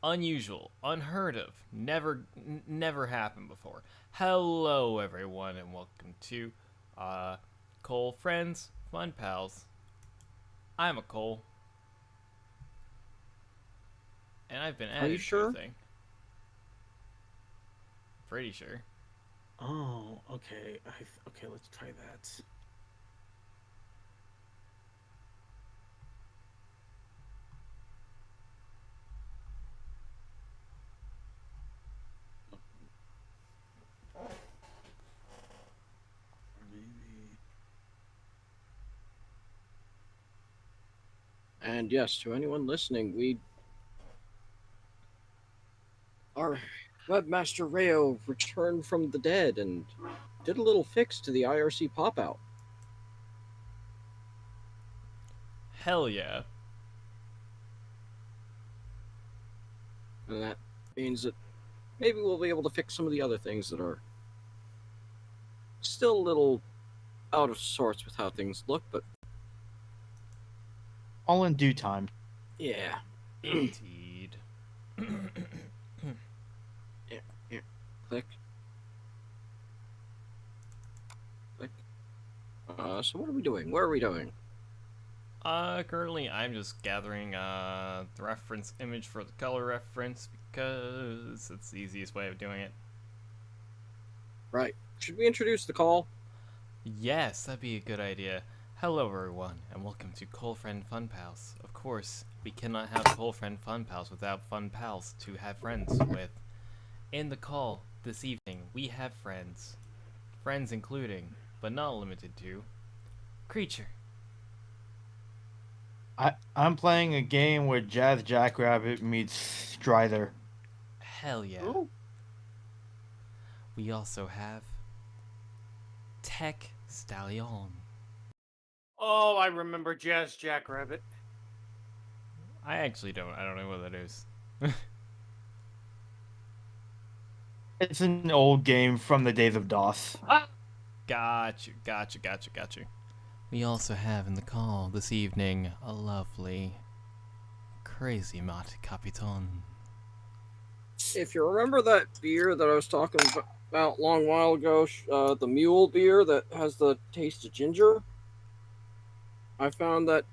unusual, unheard of, never happened before. Hello, everyone, and welcome to Cole Friends Fun Pals. I'm a Cole, and I've been Are you added to a sure? thing. Pretty sure. Oh, okay. Okay, let's try that. Maybe. And yes, to anyone listening, our webmaster Rayo returned from the dead and did a little fix to the IRC pop out. Hell yeah. And that means that maybe we'll be able to fix some of the other things that are still a little out of sorts with how things look, but All in due time. yeah. Indeed. Yeah. Click. Click. So what are we doing? Where are we doing? Currently I'm just gathering the reference image for the color reference because it's the easiest way of doing it. Right. Should we introduce the call? Yes, that'd be a good idea. Hello, everyone, and welcome to Cole Friend Fun Pals. Of course, we cannot have Cole Friend Fun Pals without fun pals to have friends with. In the call this evening, we have friends. Friends including, but not limited to, Creature. I'm playing a game where Jazz Jackrabbit meets Strider. Hell yeah. Oh. We also have Tech Stallion. Oh, I remember Jazz Jackrabbit. I actually don't. I don't know what that is. It's an old game from the days of DOS. Got you. We also have in the call this evening a lovely Crazy Mat Capitan. If you remember that beer that I was talking about a long while ago, the mule beer that has the taste of ginger, I found that,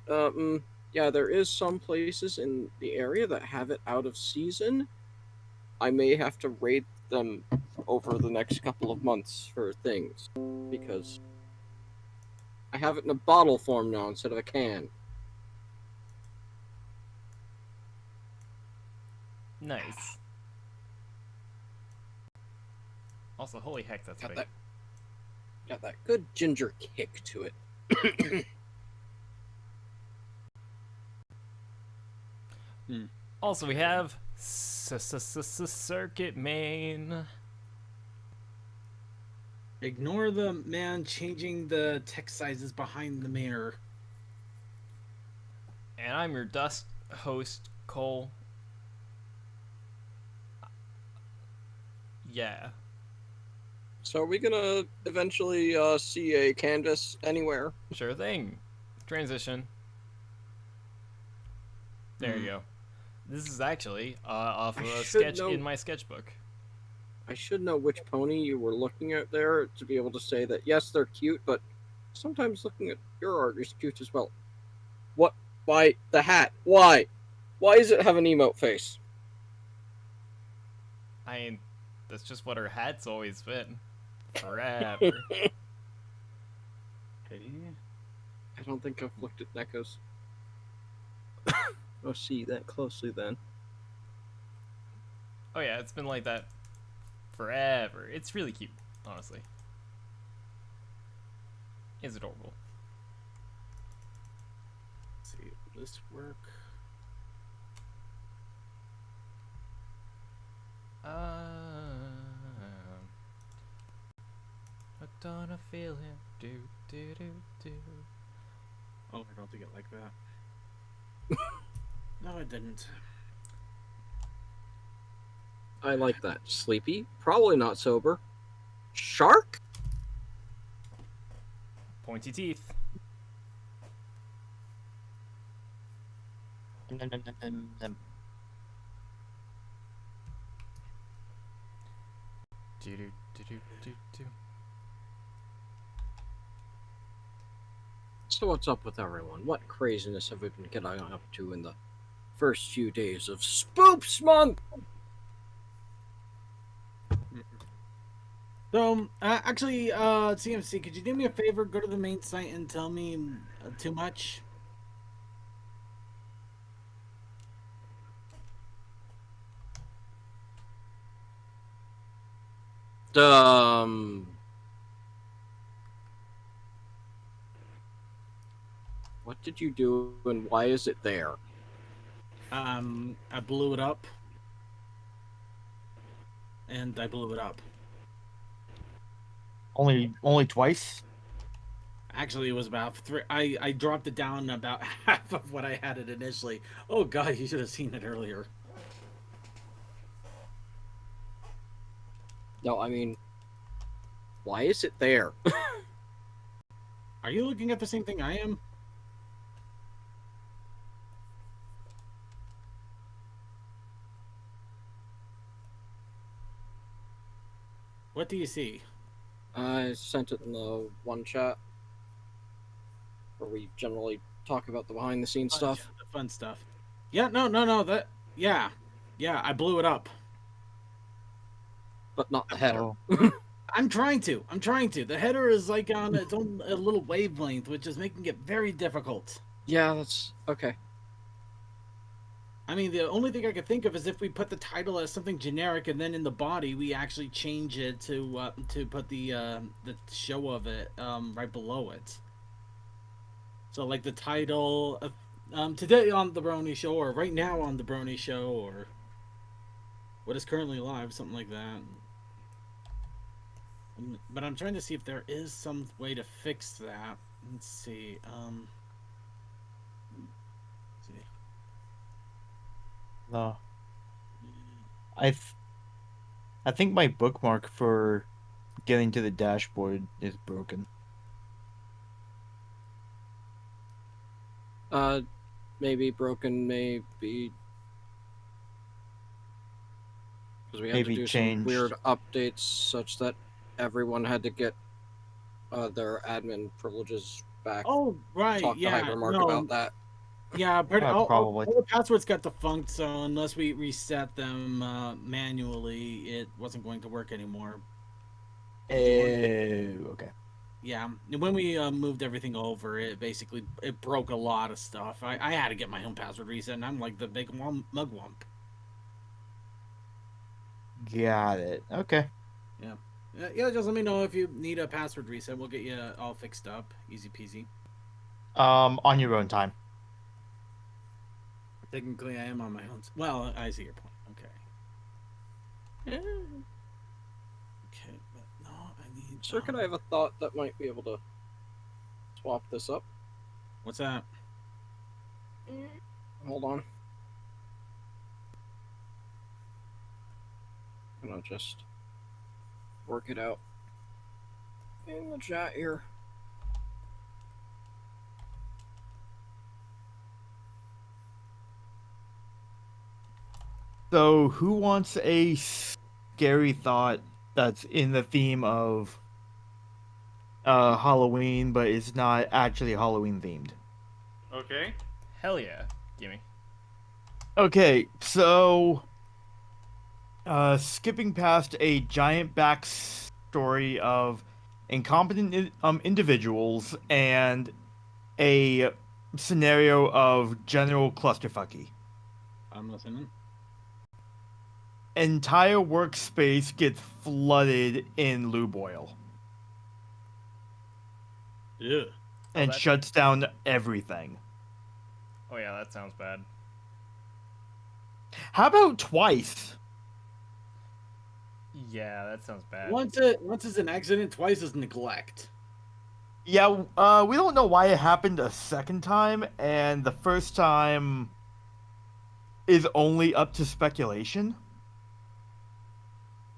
yeah, there is some places in the area that have it out of season. I may have to raid them over the next couple of months for things, because I have it in a bottle form now instead of a can. Nice. Also, holy heck, that's big. Got that good ginger kick to it. Also, we have Circuit Main. Ignore the man changing the text sizes behind the mirror. And I'm your dust host, Cole. Yeah. So are we gonna eventually see a canvas anywhere? Sure thing. Transition. There you go. This is actually off of a sketch in my sketchbook. I should know which pony you were looking at there to be able to say that, yes, they're cute, but sometimes looking at your art is cute as well. What? Why? The hat? Why? Why does it have an emote face? I mean, that's just what her hat's always been. Forever. I don't think I've looked at Neko's. Oh, see that closely then. Oh yeah, it's been like that forever. It's really cute, honestly. It's adorable. Let's see, will this work? I don't feel him. Do do do do. Oh, I don't think it like that. No, I didn't. I like that. Sleepy? Probably not sober. Shark? Pointy teeth. Do do do do do do. So what's up with everyone? What craziness have we been getting up to in the first few days of Spoops Month? So, actually, CMC, could you do me a favor? Go to the main site and tell me too much. What did you do and why is it there? I blew it up. And I blew it up. Only twice? Actually, it was about three. I dropped it down about half of what I had it initially. Oh god, you should have seen it earlier. No, I mean, why is it there? Are you looking at the same thing I am? What do you see? I sent it in the one chat where we generally talk about the behind the scenes stuff. The fun stuff. Yeah, no. Yeah, I blew it up. But not the header. I'm trying to. The header is like on its own a little wavelength, which is making it very difficult. Yeah, that's okay. I mean, the only thing I could think of is if we put the title as something generic, and then in the body we actually change it to put the show of it right below it. So like the title of, today on the Brony Show, or right now on the Brony Show, or what is currently live, something like that. But I'm trying to see if there is some way to fix that. Let's see. Let's see. No. I think my bookmark for getting to the dashboard is broken. Maybe broken, maybe because we had Maybe to do changed. some weird updates such that everyone had to get their admin privileges back. Oh, right. Talk Yeah. to Hypermark No. about that. Yeah, but Probably. all the passwords got defunct, so unless we reset them manually, it wasn't going to work anymore. Okay. Yeah, when we moved everything over, it broke a lot of stuff. I had to get my own password reset, and I'm like the big mugwump. Got it. Okay. Yeah, just let me know if you need a password reset. We'll get you all fixed up. Easy peasy. On your own time. Technically, I am on my own. Well, I see your point. Okay. Okay, but no, I need... Sir, could I have a thought that might be able to swap this up? What's that? Hold on. I'm gonna just work it out in the chat here. So, who wants a scary thought that's in the theme of Halloween, but it's not actually Halloween themed? Okay. Hell yeah. Gimme. Okay, so skipping past a giant backstory of incompetent individuals and a scenario of general clusterfucky. I'm listening. Entire workspace gets flooded in lube oil Yeah. and that- shuts down everything. Oh yeah, that sounds bad. How about twice? Yeah, that sounds bad. Once is an accident, twice is neglect. Yeah, we don't know why it happened a second time, and the first time is only up to speculation.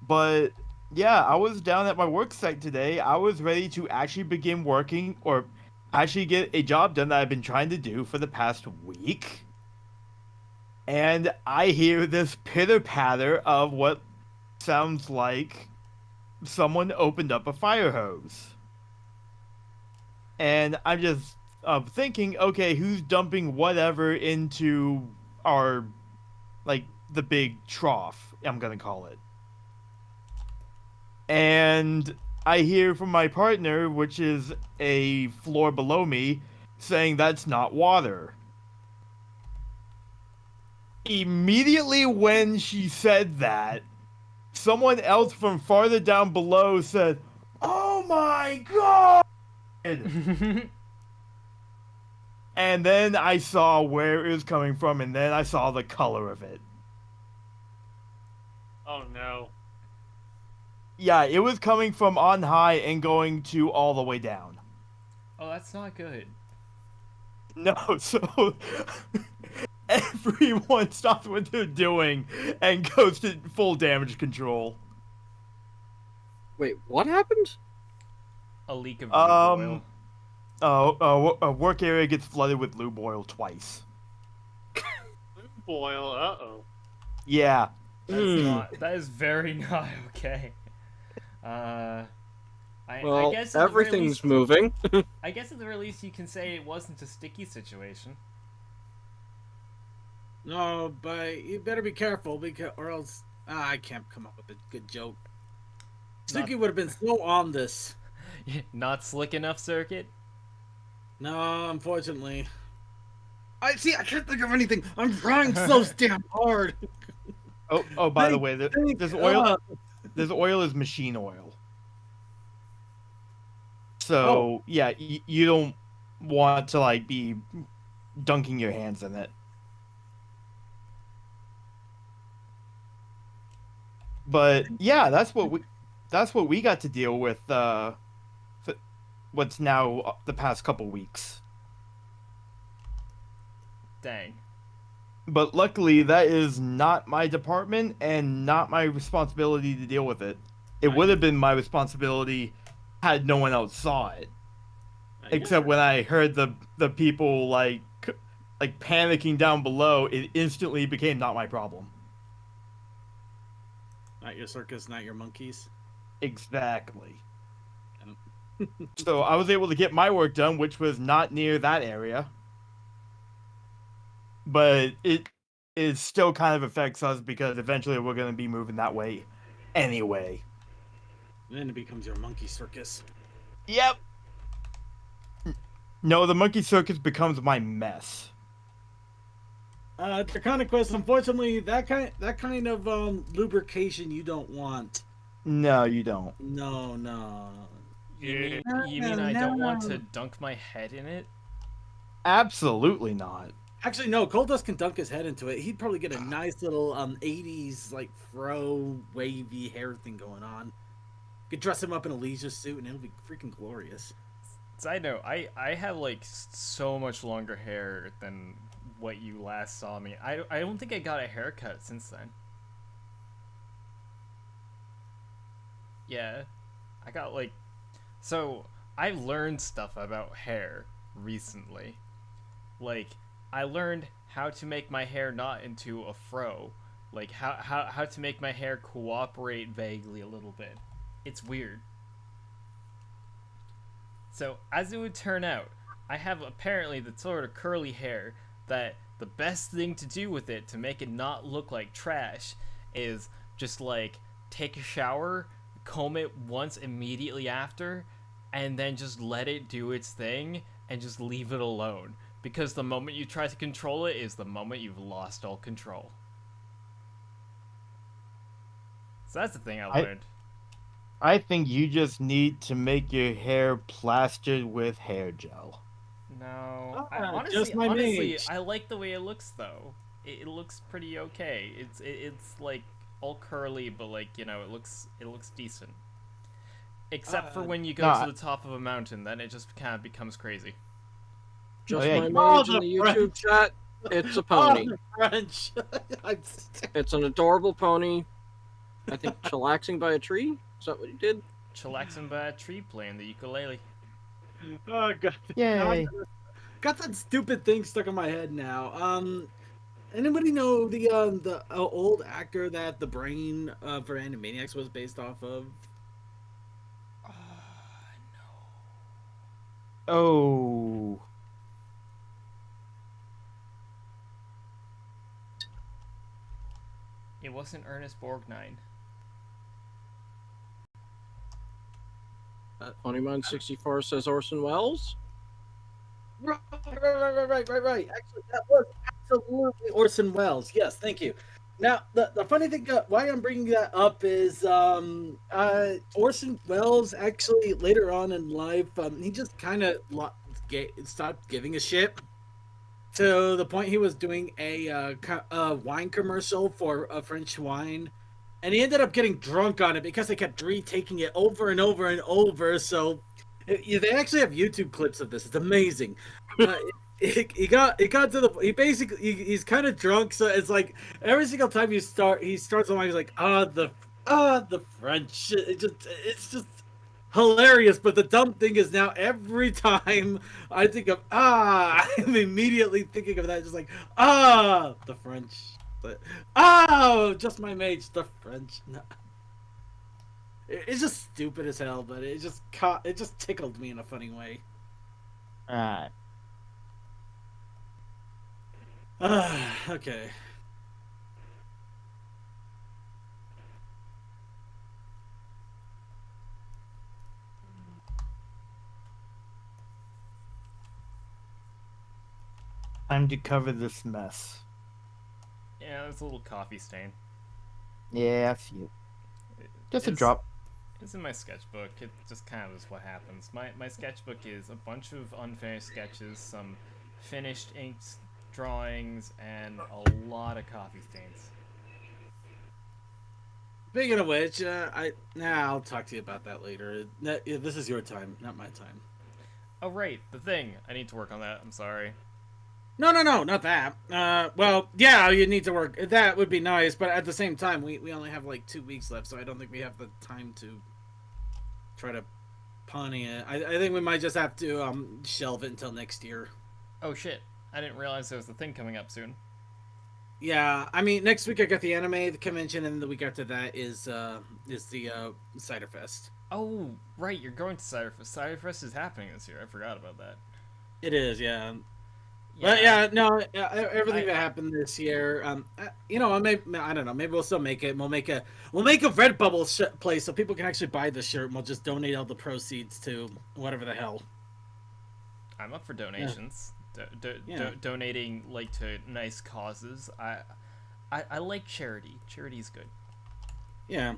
But yeah, I was down at my work site today. I was ready to actually begin working, or actually get a job done that I've been trying to do for the past week. And I hear this pitter patter of what sounds like someone opened up a fire hose. And I'm just thinking, okay, who's dumping whatever into our, like, the big trough, I'm gonna call it. And I hear from my partner, which is a floor below me, saying that's not water. Immediately when she said that, someone else from farther down below said, "Oh my god!" And then I saw where it was coming from, and then I saw the color of it. Oh no. Yeah, it was coming from on high and going to all the way down. Oh, that's not good. No, so everyone stops what they're doing and goes to full damage control. Wait, what happened? A leak of lube oil. A work area gets flooded with lube oil twice. Boil, uh-oh. Yeah. That is very not okay. Well, I guess at the very everything's least- moving. I guess at the very least you can say it wasn't a sticky situation. No, but you better be careful because, or else I can't come up with a good joke. Not- Suki would have been so on this. Not slick enough, Circuit? No, unfortunately. I can't think of anything. I'm trying so damn hard. Oh, by the way, this oil, uh, this oil is machine oil. So yeah, you don't want to like be dunking your hands in it. But yeah, that's what we got to deal with. What's now the past couple weeks. Dang. But luckily, that is not my department and not my responsibility to deal with it. It would have been my responsibility had no one else saw it. Except when I heard the people like panicking down below, it instantly became not my problem. Not your circus, not your monkeys. Exactly. So I was able to get my work done, which was not near that area. But it still kind of affects us because eventually we're going to be moving that way anyway. Then it becomes your monkey circus. Yep. No, the monkey circus becomes my mess. Draconic Quest, unfortunately, that kind of lubrication you don't want. No, you don't. No. You mean I don't want to dunk my head in it? Absolutely not. Actually, no. Coldust can dunk his head into it. He'd probably get a nice little 80s like fro wavy hair thing going on. Could dress him up in a leisure suit and it'll be freaking glorious. Side note, I have like so much longer hair than what you last saw me. I don't think I got a haircut since then. Yeah, I got like, so I learned stuff about hair recently. Like, I learned how to make my hair not into a fro. Like how to make my hair cooperate vaguely a little bit. It's weird. So, as it would turn out, I have apparently the sort of curly hair that the best thing to do with it to make it not look like trash is just like take a shower, comb it once immediately after, and then just let it do its thing and just leave it alone. Because the moment you try to control it is the moment you've lost all control. So that's the thing I learned. I think you just need to make your hair plastered with hair gel. No, just my honestly, mage. I like the way it looks though. It looks pretty okay. It's like all curly, but like it looks decent. Except for when you go to the top of a mountain, then it just kind of becomes crazy. Just yeah. my Oh, mage in the the YouTube chat. It's a pony. French. It's an adorable pony. I think chillaxing by a tree. Is that what he did? Chillaxing by a tree playing the ukulele. Oh god. Yay. Got that stupid thing stuck in my head now. Anybody know the old actor that the brain for Animaniacs was based off of? Oh. It wasn't Ernest Borgnine. 2964 says Orson Welles. Right. Actually, that was absolutely Orson Welles. Yes, thank you. Now, the funny thing, why I'm bringing that up is Orson Welles actually later on in life, he just kind of stopped giving a shit to the point he was doing a wine commercial for a French wine. And he ended up getting drunk on it because they kept retaking it over and over and over. So they actually have YouTube clips of this. It's amazing. He got to the he's kind of drunk, so it's like every single time he starts on, he's like the French. It's just hilarious. But the dumb thing is now every time I think of I'm immediately thinking of that, just like the French. But just my mates, the French. No. It's just stupid as hell, but it just tickled me in a funny way. Alright. Okay. Time to cover this mess. Yeah, there's a little coffee stain. Yeah, a few. Just a It's- drop. It's in my sketchbook. It just kind of is what happens. My sketchbook is a bunch of unfinished sketches, some finished inked drawings, and a lot of coffee stains. Speaking of which, I'll talk to you about that later. This is your time, not my time. Oh right, the thing. I need to work on that. I'm sorry. No, not that. Well, yeah, you need to work. That would be nice, but at the same time, we only have like 2 weeks left, so I don't think we have the time to try to pony it. I think we might just have to shelve it until next year. Oh shit! I didn't realize there was a thing coming up soon. Yeah, I mean, next week I got the anime convention, and the week after that is the Cider Fest. Oh right, you're going to Ciderfest. Ciderfest is happening this year. I forgot about that. It is, yeah. But yeah, no, everything that happened this year, I don't know. Maybe we'll still make it. We'll make a Redbubble place so people can actually buy the shirt, and we'll just donate all the proceeds to whatever the hell. I'm up for donations. Yeah. Donating like to nice causes. I like charity. Charity's good. Yeah,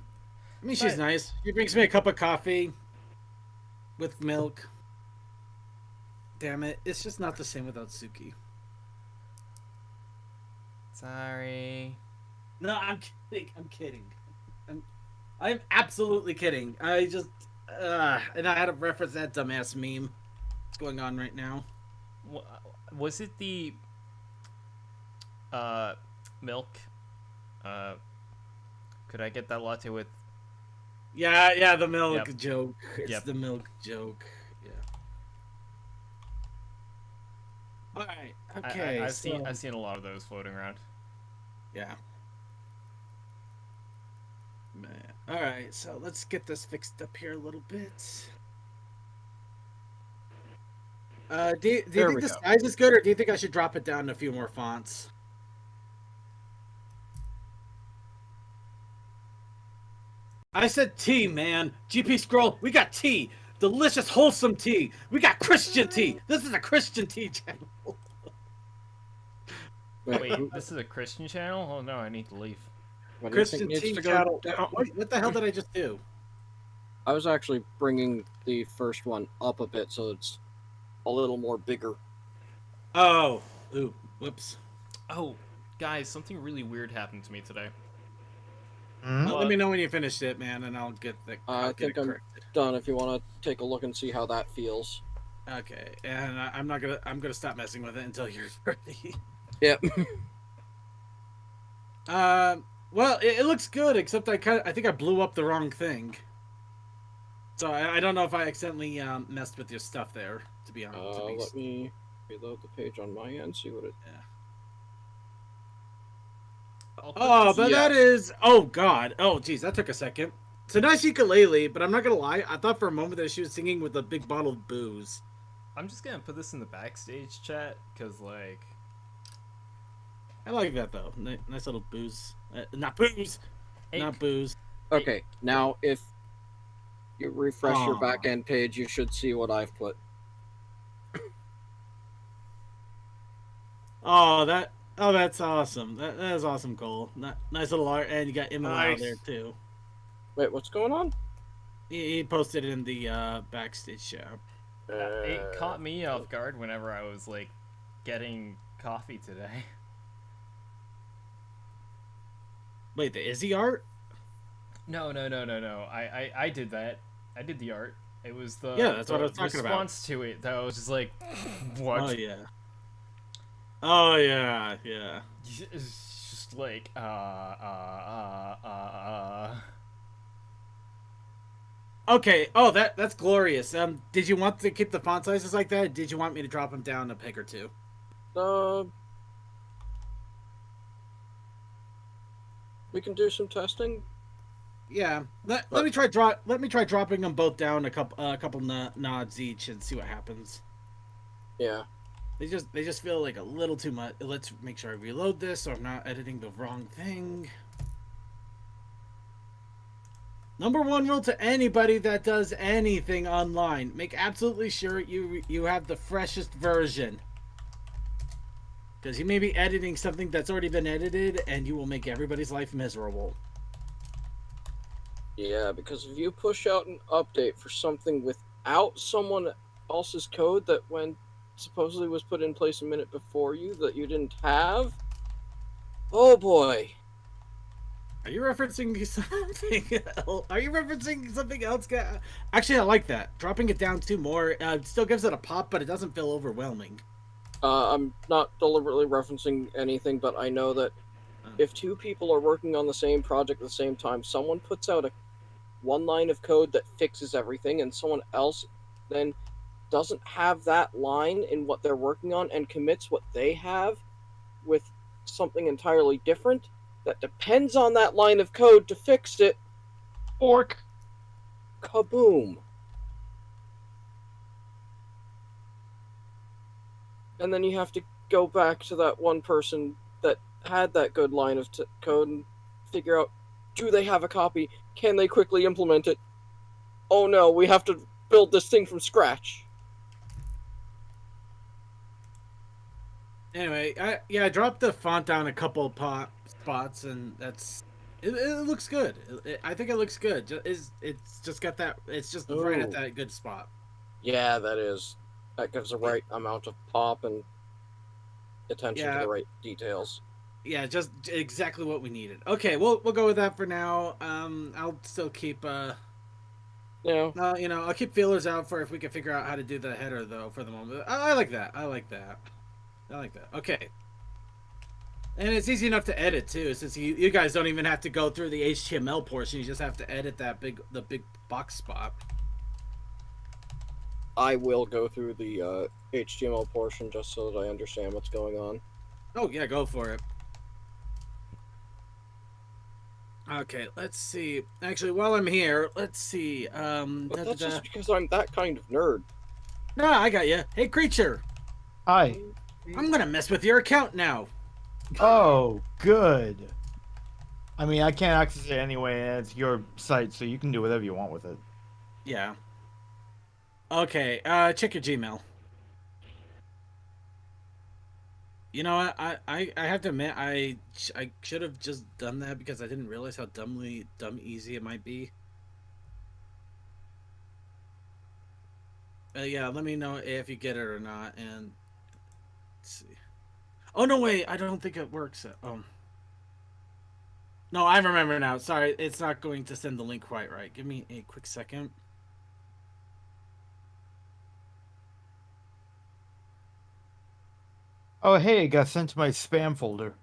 I mean she's But- nice. She brings me a cup of coffee with milk. Damn it, it's just not the same without Suki. Sorry. No, I'm kidding. I'm absolutely kidding. I just and I had to reference that dumbass meme that's going on right now. Was it the milk? Could I get that latte with? Yeah, the milk Yep. joke. It's Yep. the milk joke. Yeah. All right. Okay. I've seen a lot of those floating around. Yeah. Man. All right. So let's get this fixed up here a little bit. Do you There think we this go. size is good, or do you think I should drop it down to a few more fonts? I said tea, man. GP Scroll, we got tea. Delicious, wholesome tea. We got Christian tea. This is a Christian tea channel. Wait, this is a Christian channel? Oh no, I need to leave. What do you think Christian needs tea to go channel. down? What the hell did I just do? I was actually bringing the first one up a bit so it's a little more bigger. Oh, ooh, whoops. Oh, guys, something really weird happened to me today. Hmm? Well, let me know when you finished it, man, and I'll get the. I I'll get think it I'm corrected. done if you want to take a look and see how that feels. Okay, and I'm not gonna. I'm gonna stop messing with it until you're ready. Yep. Well, it looks good, except I think I blew up the wrong thing. So I don't know if I accidentally messed with your stuff there. To be honest. Let me reload the page on my end, see what it... I'll put Oh, this- but Yeah. that is. Oh God. Oh, geez, that took a second. It's a nice ukulele, but I'm not gonna lie. I thought for a moment that she was singing with a big bottle of booze. I'm just gonna put this in the backstage chat because, like, I like that though. Nice little booze. Not booze. hey, Not booze. Okay, now if you refresh your Aw. back end page, you should see what I've put. Oh, that's awesome. That is awesome, Cole. Nice little art, and you got Emma Nice. there too. Wait, what's going on? He posted it in the backstage chat. it caught me off guard whenever I was like getting coffee today. Wait, the Izzy art? No. I did that. I did the art. It was the Yeah, that's the what I was talking about. response to it that I was just like, what? Oh yeah. Oh yeah, yeah. It's just like Okay. Oh, that's glorious. Did you want to keep the font sizes like that? Or did you want me to drop them down a peg or two? We can do some testing. Yeah. Let me try dropping them both down a couple nods each and see what happens. Yeah. They just feel like a little too much. Let's make sure I reload this so I'm not editing the wrong thing. Number one rule to anybody that does anything online: make absolutely sure you have the freshest version. Because you may be editing something that's already been edited, and you will make everybody's life miserable. Yeah, because if you push out an update for something without someone else's code that when supposedly was put in place a minute before you that you didn't have, oh boy. Are you referencing something else? Are you referencing something else? Actually, I like that. Dropping it down 2 more still gives it a pop, but it doesn't feel overwhelming. I'm not deliberately referencing anything, but I know that if 2 people are working on the same project at the same time, someone puts out one line of code that fixes everything, and someone else then doesn't have that line in what they're working on and commits what they have with something entirely different that depends on that line of code to fix it. Fork. Kaboom. And then you have to go back to that one person that had that good line of code and figure out, do they have a copy? Can they quickly implement it? Oh no, we have to build this thing from scratch. Anyway, I dropped the font down a couple spots, and it looks good. I think it looks good. It's just got that. It's just right at Ooh. that good spot. Yeah, that is. That gives the right amount of pop and attention to the right details. Yeah, just exactly what we needed. Okay, we'll go with that for now. I'll still keep Yeah. I'll keep feelers out for if we can figure out how to do the header though for the moment. I like that. I like that. Okay. And it's easy enough to edit too, since you guys don't even have to go through the HTML portion. You just have to edit the big box spot. I will go through the HTML portion just so that I understand what's going on. Oh yeah, go for it. Okay, let's see. Actually, while I'm here, let's see. But that's just because I'm that kind of nerd. No, I got you. Hey, creature. Hi. I'm gonna mess with your account now. Oh, good. I mean, I can't access it anyway, and it's your site, so you can do whatever you want with it. Yeah. Okay, check your Gmail. You know what? I have to admit, I should have just done that because I didn't realize how dumb easy it might be. Yeah, let me know if you get it or not, and let's see. Oh no, wait, I don't think it works. No, I remember now. Sorry, it's not going to send the link quite right. Give me a quick second. Oh, hey, it got sent to my spam folder.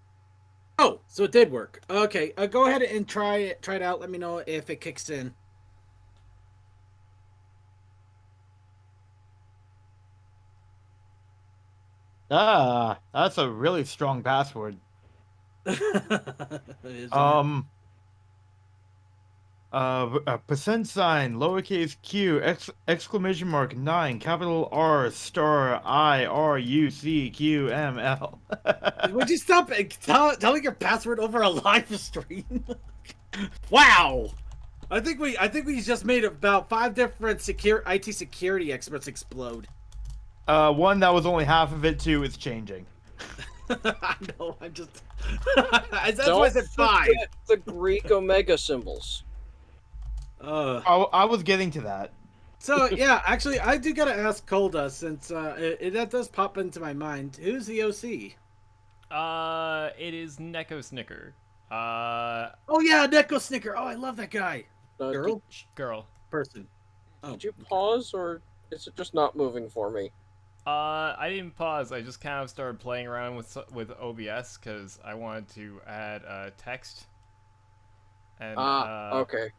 Oh, so it did work. Okay, go ahead and try it out. Let me know if it kicks in. Ah, that's a really strong password. Isn't it? Percent sign, lowercase q, exclamation mark 9, capital R, star I, R, U, C, Q, M, L. Would you stop telling your password over a live stream? Wow. I think we just made about 5 different IT security experts explode. One, that was only half of it. Two, it's changing. I know. I'm just. That's why I said 5. forget the Greek omega symbols. I was getting to that. So yeah, actually, I do gotta ask Kolda since that does pop into my mind. Who's the OC? It is Neko Snicker. Oh yeah, Neko Snicker. Oh, I love that guy. Girl, Girl. person. Oh, Did you pause, or is it just not moving for me? I didn't pause. I just kind of started playing around with OBS because I wanted to add text. And okay.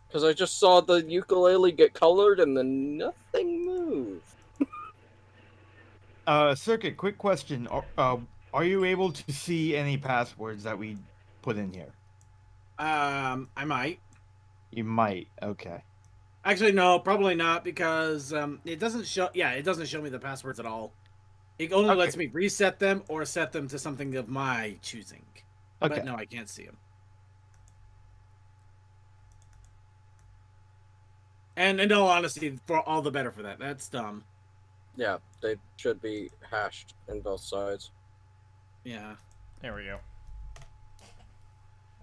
Because I just saw the ukulele get colored and then nothing moved. Circuit, quick question. Are you able to see any passwords that we put in here? I might. You might. Okay. Actually, no, probably not because it doesn't show. Yeah, it doesn't show me the passwords at all. It only lets me reset them or set them to something of my choosing. Okay. But no, I can't see them. And in all honesty, for all the better for that. That's dumb. Yeah, they should be hashed in both sides. Yeah. there we go.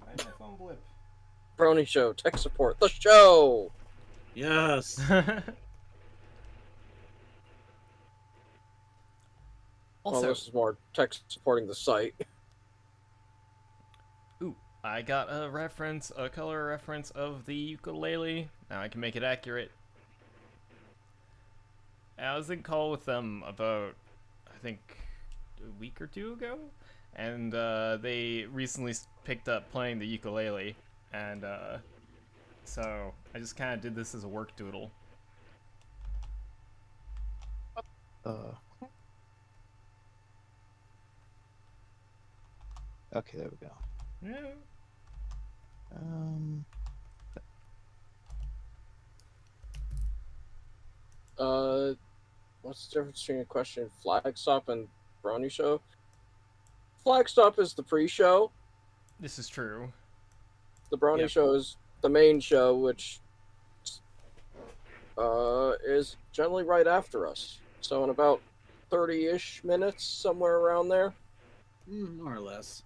Why did my phone blip? Brony Show, tech support, the show! Yes. Well, Also, this is more tech supporting the site. ooh, I got a color reference of the ukulele. Now I can make it accurate. I was in call with them about, I think, a week or two ago, and they recently picked up playing the ukulele, and so I just kind of did this as a work doodle. Okay, there we go. Yeah. What's the difference between a question Flagstop and Brony Show? Flagstop is the pre-show. This is true. The Brony Yep. Show is the main show, which is generally right after us. So in about 30-ish minutes, somewhere around there. More or less.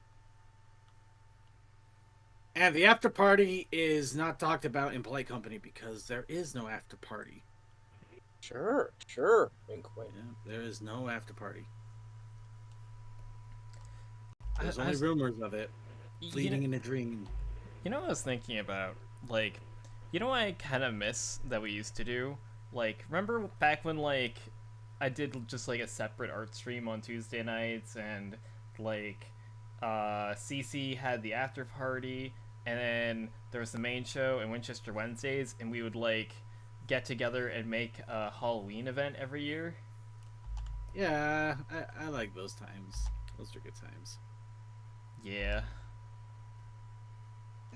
And the after party is not talked about in Polite Company because there is no after party. Sure. Wink, wink. Yeah, there is no after party. I- There's I only was- rumors of it. You know- Fleeting in a dream. You know what I was thinking about? Like, you know what I kind of miss that we used to do? Like, remember back when, like, I did just, like, a separate art stream on Tuesday nights, and, like, CC had the after party, and then there was the main show and Winchester Wednesdays, and we would, like, get together and make a Halloween event every year? Yeah, I like those times. Those are good times. Yeah.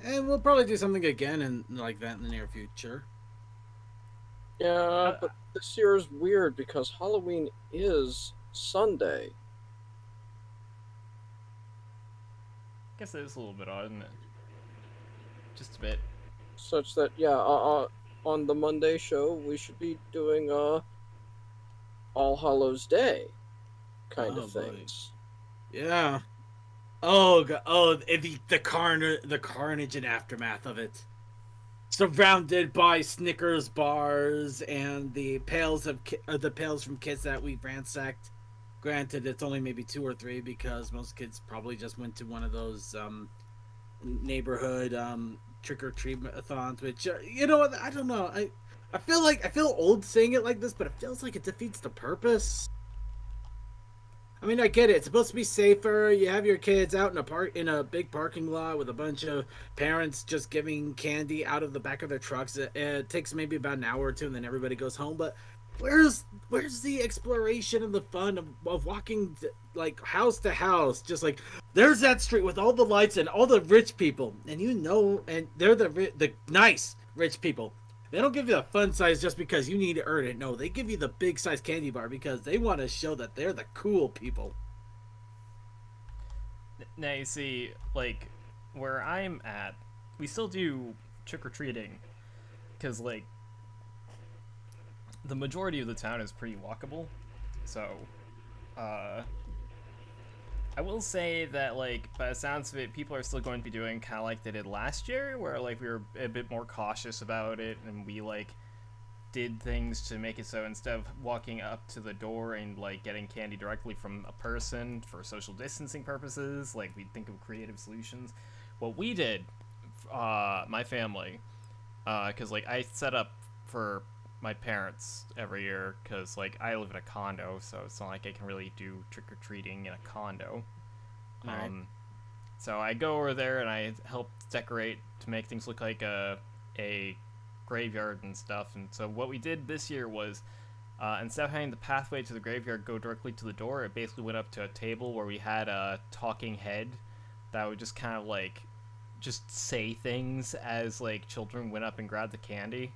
And we'll probably do something again in like that in the near future. Yeah, but this year is weird because Halloween is Sunday. Guess it is a little bit odd, isn't it? Just a bit. Such that, yeah, on the Monday show, we should be doing All Hallows Day kind Oh, of boy. things. Yeah. Oh god. Oh, the carnage and aftermath of it. Surrounded by Snickers bars and the pails from kids that we ransacked. Granted, it's only maybe 2 or 3 because most kids probably just went to one of those neighborhood trick or treat-a-thons. Which you know what? I don't know. I feel old saying it like this, but it feels like it defeats the purpose. I mean, I get it. It's supposed to be safer. You have your kids out in a big parking lot with a bunch of parents just giving candy out of the back of their trucks. It takes maybe about an hour or two, and then everybody goes home. But where's the exploration and the fun of walking like house to house, just like there's that street with all the lights and all the rich people, and and they're the nice rich people. They don't give you the fun size just because you need to earn it. No, they give you the big size candy bar because they want to show that they're the cool people. Now you see, like, where I'm at, we still do trick-or-treating, because, like, the majority of the town is pretty walkable, so, I will say that, like, by the sounds of it, people are still going to be doing kind of like they did last year, where, like, we were a bit more cautious about it, and we, like, did things to make it so instead of walking up to the door and, like, getting candy directly from a person for social distancing purposes, like, we'd think of creative solutions. What we did, my family, because, like, I set up for my parents every year, because, like, I live in a condo, so it's not like I can really do trick-or-treating in a condo. Right. So I go over there and I help decorate to make things look like a graveyard and stuff. And so what we did this year was, instead of having the pathway to the graveyard go directly to the door, it basically went up to a table where we had a talking head that would just kind of, like, just say things as, like, children went up and grabbed the candy.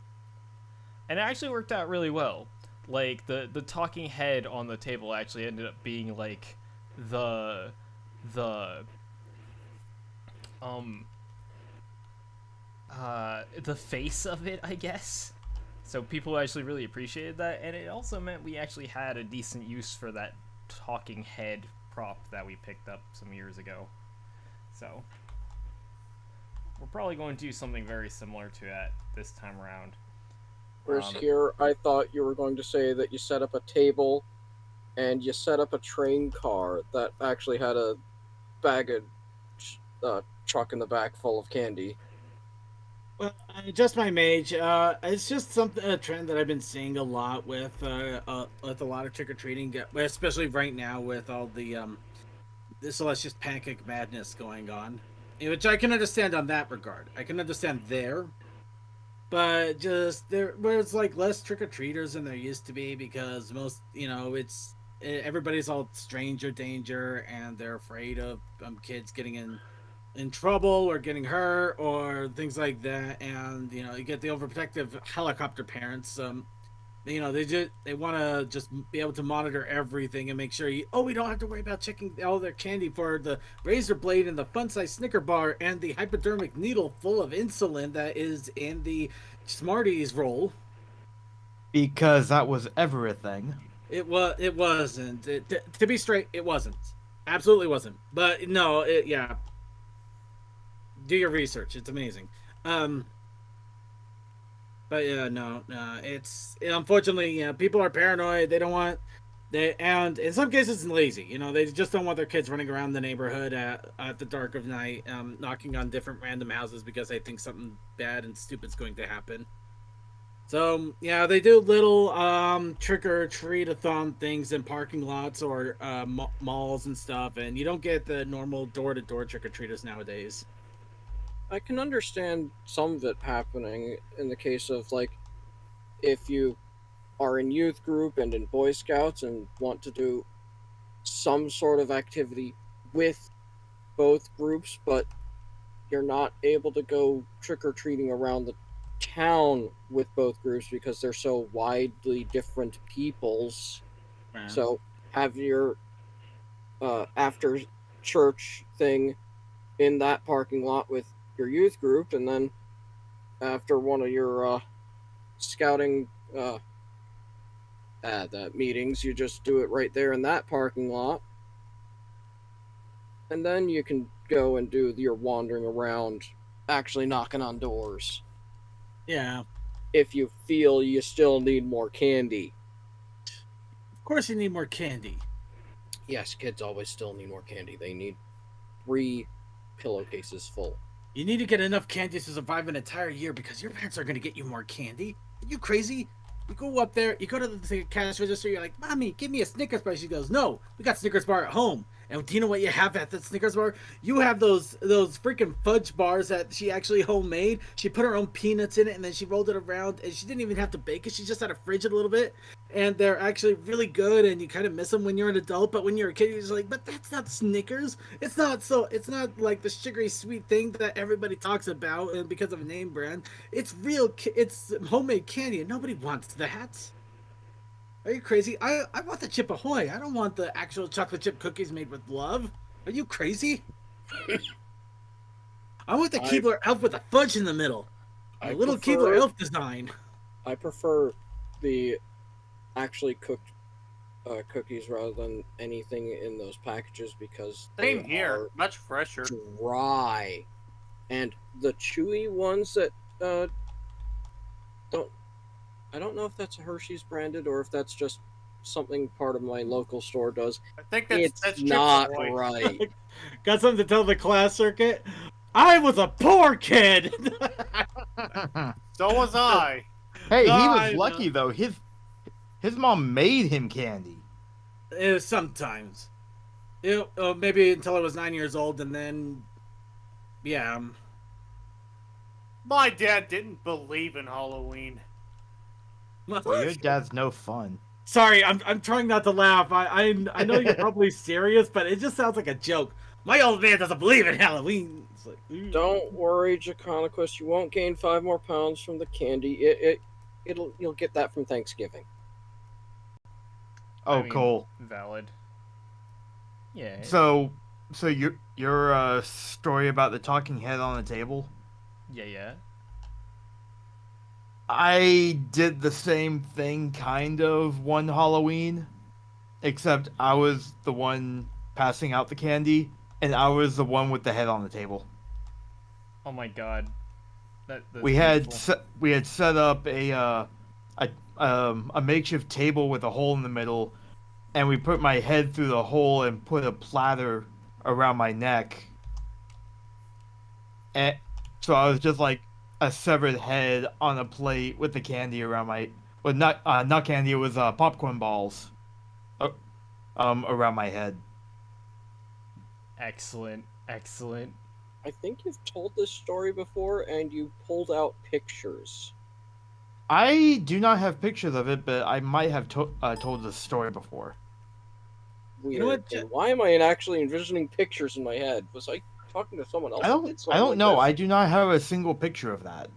And it actually worked out really well. Like, the talking head on the table actually ended up being, like, the face of it, I guess. So people actually really appreciated that, and it also meant we actually had a decent use for that talking head prop that we picked up some years ago. So we're probably going to do something very similar to that this time around. Whereas here, I thought you were going to say that you set up a table and you set up a train car that actually had a baggage truck in the back full of candy. Well, just my mage. It's just a trend that I've been seeing a lot with a lot of trick or treating, especially right now with all the Celestia's Pancake Madness going on, which I can understand on that regard. I can understand there, but just there where it's like less trick or treaters than there used to be because most, everybody's all stranger danger and they're afraid of kids getting in trouble or getting hurt or things like that, and you get the overprotective helicopter parents. They want to just be able to monitor everything and make sure we don't have to worry about checking all their candy for the razor blade and the fun size Snicker bar and the hypodermic needle full of insulin that is in the Smarties roll. Because that was ever a thing. It wasn't. To be straight, it wasn't. Absolutely wasn't. But no, yeah. Do your research. It's amazing. But yeah, no. It's unfortunately, people are paranoid. They don't want and in some cases it's lazy. They just don't want their kids running around the neighborhood at the dark of night, knocking on different random houses because they think something bad and stupid's going to happen. So yeah, they do little trick or treat-a-thon things in parking lots or malls and stuff, and you don't get the normal door-to-door trick or treaters nowadays. I can understand some of it happening in the case of, like, if you are in youth group and in Boy Scouts and want to do some sort of activity with both groups, but you're not able to go trick-or-treating around the town with both groups because they're so widely different peoples. Wow. So have your after church thing in that parking lot with your youth group, and then after one of your scouting meetings, you just do it right there in that parking lot, and then you can go and do your wandering around, actually knocking on doors. Yeah. If you feel you still need more candy. Of course you need more candy. Yes, kids always still need more candy. They need 3 pillowcases full. You need to get enough candy to survive an entire year because your parents are going to get you more candy. Are you crazy? You go up there, you go to the cash register, you're like, Mommy, give me a Snickers bar. She goes, no, we got Snickers bar at home. And do you know what you have at the Snickers bar? You have those freaking fudge bars that she actually homemade. She put her own peanuts in it, and then she rolled it around, and she didn't even have to bake it. She just had to fridge it a little bit, and they're actually really good, and you kind of miss them when you're an adult, but when you're a kid, you're just like, but that's not Snickers. It's not like the sugary sweet thing that everybody talks about, and because of a name brand. It's it's homemade candy, and nobody wants that. Are you crazy? I want the Chip Ahoy. I don't want the actual chocolate chip cookies made with love. Are you crazy? I want the Keebler Elf with a fudge in the middle. A little Keebler Elf design. I prefer the actually cooked cookies rather than anything in those packages because Same they here. are Much fresher. dry. And the chewy ones that I don't know if that's a Hershey's branded or if that's just something part of my local store does. I think It's that's not Chips Ahoy. right. Got something to tell the class circuit? I was a poor kid. So was I. Hey, he I was know. lucky though. His mom made him candy. Sometimes. Maybe until I was 9 years old, and then, yeah. My dad didn't believe in Halloween. Well, your dad's no fun. Sorry, I'm trying not to laugh. I know you're probably serious, but it just sounds like a joke. My old man doesn't believe in Halloween. It's like, Don't worry, Jaconicus. You won't gain 5 more pounds from the candy. You'll get that from Thanksgiving. Oh, I mean, cool. Valid. Yeah. So your story about the talking head on the table. Yeah. I did the same thing kind of one Halloween, except I was the one passing out the candy, and I was the one with the head on the table. Oh my god. That's We had beautiful. set up a makeshift table with a hole in the middle, and we put my head through the hole and put a platter around my neck. And so I was just like a severed head on a plate with the candy around my, well, not candy, it was popcorn balls, around my head. Excellent. I think you've told this story before, and you pulled out pictures. I do not have pictures of it, but I might have told this story before. Weird. know what, And why am I actually envisioning pictures in my head? Was I talking to someone else? I that did don't something like know. this? I do not have a single picture of that.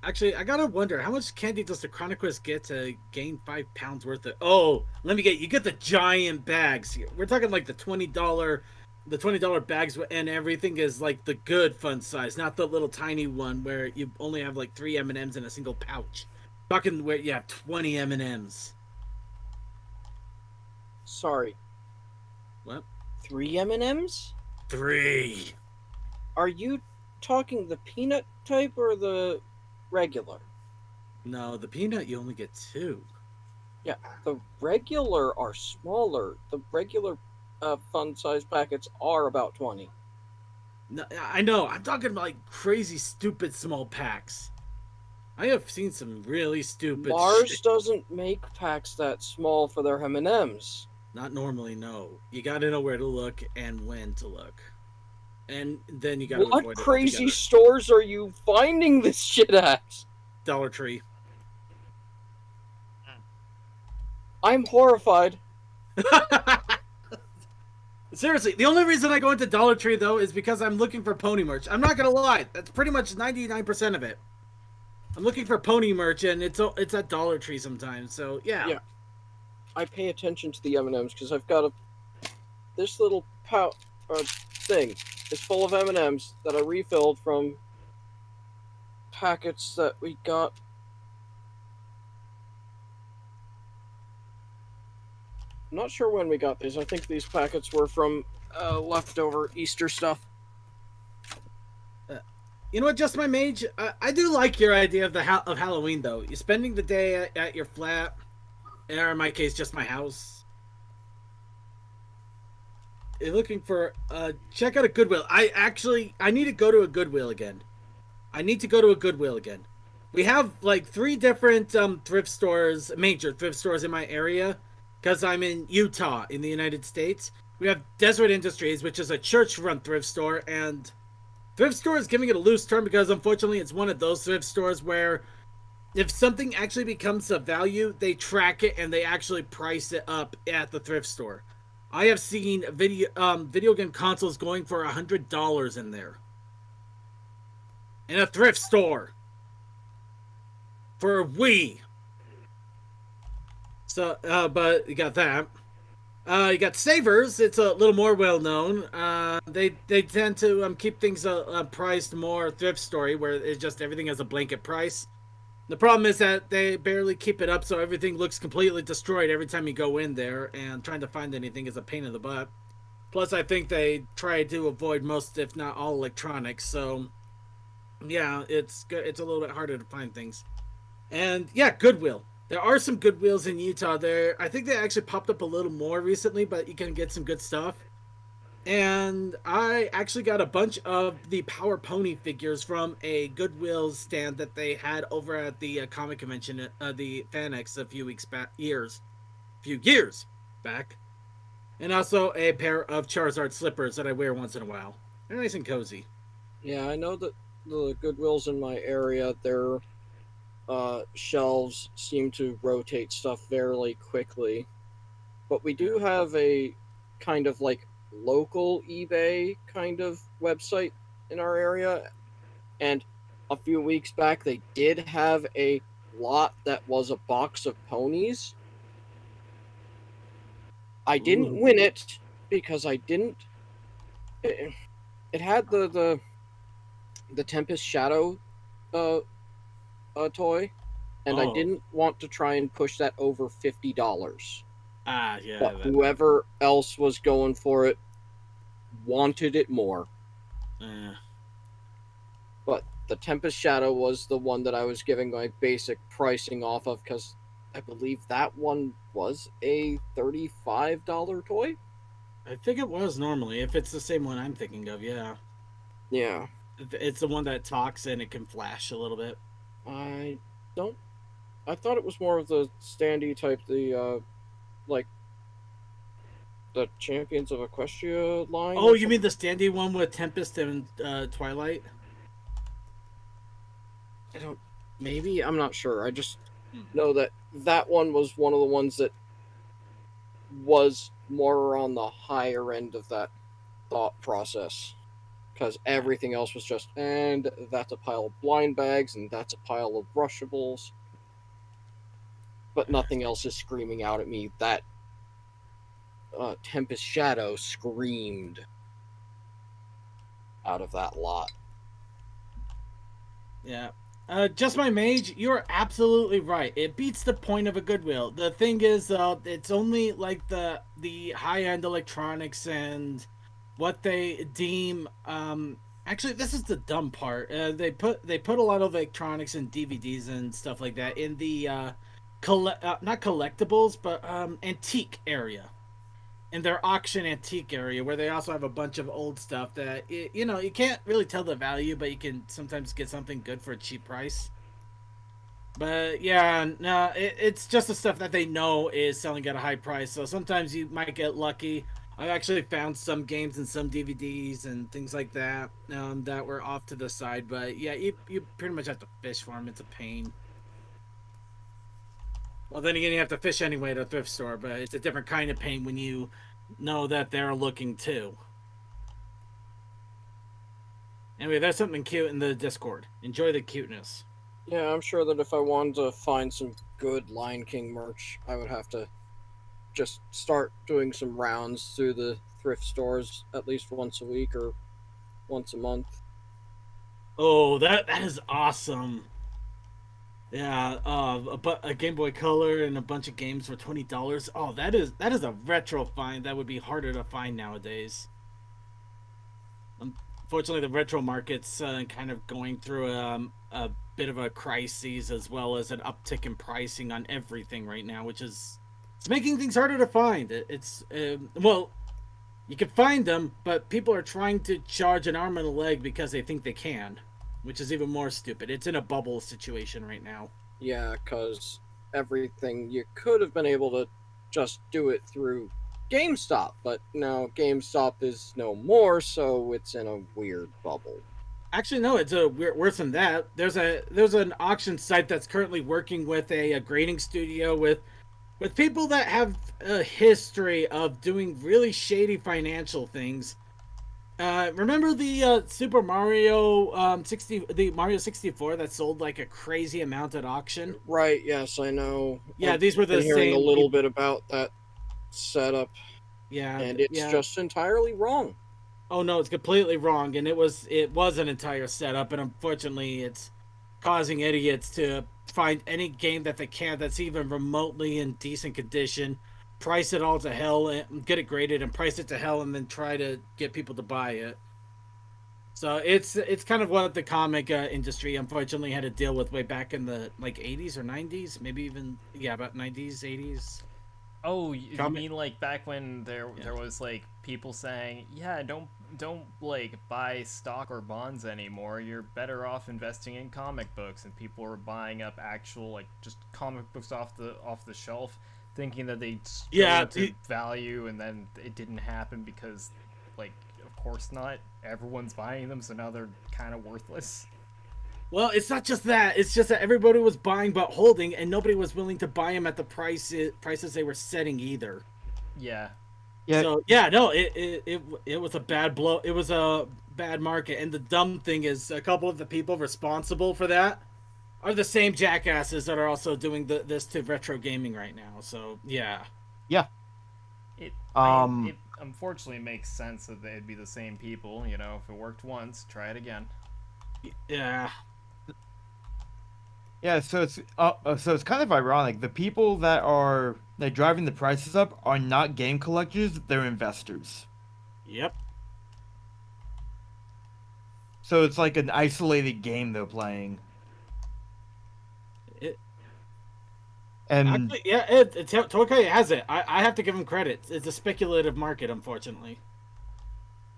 Actually, I gotta wonder, how much candy does the Chronicles get to gain 5 pounds worth of... Oh, you get the giant bags. We're talking like the $20 bags, and everything is like the good fun size, not the little tiny one where you only have like 3 M&Ms in a single pouch. Talking where you have 20 M&Ms. Sorry. What? 3 M&Ms? 3. Are you talking the peanut type or the regular? No, the peanut you only get 2. Yeah, the regular are smaller. The regular fun size packets are about 20. No, I know. I'm talking about like crazy, stupid small packs. I have seen some really stupid. Mars shit. doesn't make packs that small for their M&Ms. Not normally, no. You gotta know where to look and when to look, and then you gotta What avoid crazy it stores are you finding this shit at? Dollar Tree. I'm horrified. Seriously, the only reason I go into Dollar Tree though is because I'm looking for pony merch. I'm not gonna lie, that's pretty much 99% of it. I'm looking for pony merch, and it's at Dollar Tree sometimes. So yeah. I pay attention to the M&Ms because I've got this little thing is full of M&Ms that I refilled from packets that we got. I'm not sure when we got these. I think these packets were from leftover Easter stuff. You know what, Just My Mage? I do like your idea of of Halloween though. You're spending the day at your flat, or in my case, just my house. You're looking for check out a Goodwill. I need to go to a Goodwill again. We have like 3 different thrift stores, major thrift stores in my area, because I'm in Utah in the United States. we have Desert Industries, which is a church-run thrift store, and thrift store is giving it a loose term because unfortunately it's one of those thrift stores where if something actually becomes of value, they track it and they actually price it up at the thrift store. I have seen video game consoles going for $100 in there. In a thrift store. For a Wii. So, but you got that. You got Savers. It's a little more well known. They tend to keep things priced more thrift story, where it's just everything has a blanket price. The problem is that they barely keep it up, so everything looks completely destroyed every time you go in there, and trying to find anything is a pain in the butt. Plus, I think they try to avoid most, if not all, electronics. So, yeah, it's a little bit harder to find things. And yeah, Goodwill. There are some Goodwills in Utah. There, I think they actually popped up a little more recently, but you can get some good stuff. And I actually got a bunch of the Power Pony figures from a Goodwill stand that they had over at the comic convention, the FanX, a few years back. And also a pair of Charizard slippers that I wear once in a while. They're nice and cozy. Yeah, I know that the Goodwills in my area, their shelves seem to rotate stuff fairly quickly. But we do have a kind of like local eBay kind of website in our area, and a few weeks back they did have a lot that was a box of ponies. I didn't win it because I didn't. It had the Tempest Shadow toy, and I didn't want to try and push that over $50. Yeah. But whoever else was going for it wanted it more. But the Tempest Shadow was the one that I was giving my basic pricing off of, because I believe that one was a $35 toy. I think it was normally, if it's the same one I'm thinking of, yeah. Yeah. It's the one that talks and it can flash a little bit. I thought it was more of the standee type, the like the Champions of Equestria line. Oh, you mean the standee one with Tempest and Twilight? Maybe, I'm not sure. I just know that one was one of the ones that was more on the higher end of that thought process, because everything else was just, and that's a pile of blind bags, and that's a pile of rushables, but nothing else is screaming out at me. That Tempest Shadow screamed out of that lot. Yeah. Just My Mage, you're absolutely right. It beats the point of a Goodwill. The thing is, it's only like the high-end electronics and what they deem. Actually, this is the dumb part. They put a lot of electronics and DVDs and stuff like that in the not collectibles, but antique area. In their auction antique area, where they also have a bunch of old stuff that you can't really tell the value, but you can sometimes get something good for a cheap price. But yeah, no, it's just the stuff that they know is selling at a high price, so sometimes you might get lucky. I actually found some games and some DVDs and things like that that were off to the side, but yeah, you pretty much have to fish for them. It's a pain. Well, then again, you have to fish anyway at a thrift store, but it's a different kind of pain when you know that they're looking too. Anyway, there's something cute in the Discord. Enjoy the cuteness. Yeah, I'm sure that if I wanted to find some good Lion King merch, I would have to just start doing some rounds through the thrift stores at least once a week or once a month. Oh, that is awesome. Yeah, a Game Boy Color and a bunch of games for $20. Oh, that is a retro find that would be harder to find nowadays. Unfortunately, the retro market's kind of going through a bit of a crisis, as well as an uptick in pricing on everything right now, which is making things harder to find. It's well, you can find them, but people are trying to charge an arm and a leg because they think they can. Which is even more stupid. It's in a bubble situation right now. Yeah, because everything, you could have been able to just do it through GameStop, but now GameStop is no more, so it's in a weird bubble. Actually, no, it's worse than that. There's an auction site that's currently working with a grading studio with people that have a history of doing really shady financial things. Remember the Super Mario 64 that sold like a crazy amount at auction? Right, yes, I know. Yeah, I've these were the been hearing a same little peop- bit about that setup, Yeah, and it's yeah. just entirely wrong. Oh no, it's completely wrong, and it was an entire setup, and unfortunately, it's causing idiots to find any game that they can that's even remotely in decent condition, price it all to hell, and get it graded, and price it to hell, and then try to get people to buy it. So it's kind of what the comic industry unfortunately had to deal with way back in the like 80s or 90s, maybe even about 90s, 80s. Oh, you Comic- mean like back when there was like people saying, yeah, don't like buy stock or bonds anymore. You're better off investing in comic books, and people were buying up actual like just comic books off the shelf, thinking that they'd Yeah, go into value, and then it didn't happen because, like, of course not. Everyone's buying them, so now they're kind of worthless. Well, it's not just that. It's just that everybody was buying but holding, and nobody was willing to buy them at the prices they were setting either. Yeah. Yeah. So yeah, no, it was a bad blow. It was a bad market, and the dumb thing is, a couple of the people responsible for that are the same jackasses that are also doing this to retro gaming right now. So yeah, It Um, it unfortunately makes sense that they'd be the same people. You know, if it worked once, try it again. yeah, Yeah, so it's kind of ironic. The people that are driving the prices up are not game collectors; they're investors. yep. So it's like an isolated game they're playing. It, And actually, yeah, Tokai has it. I have to give him credit. It's a speculative market, unfortunately.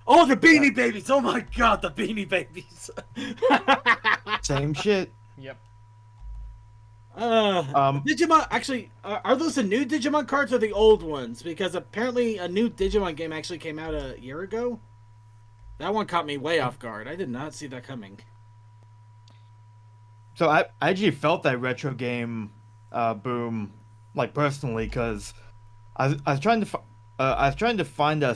Oh, the Beanie Babies! Oh my God, the Beanie Babies! same shit. Yep. Digimon. Actually, are those the new Digimon cards or the old ones? Because apparently a new Digimon game actually came out a year ago. That one caught me way off guard. I did not see that coming. So I actually felt that retro game boom, like personally, because I was trying to find a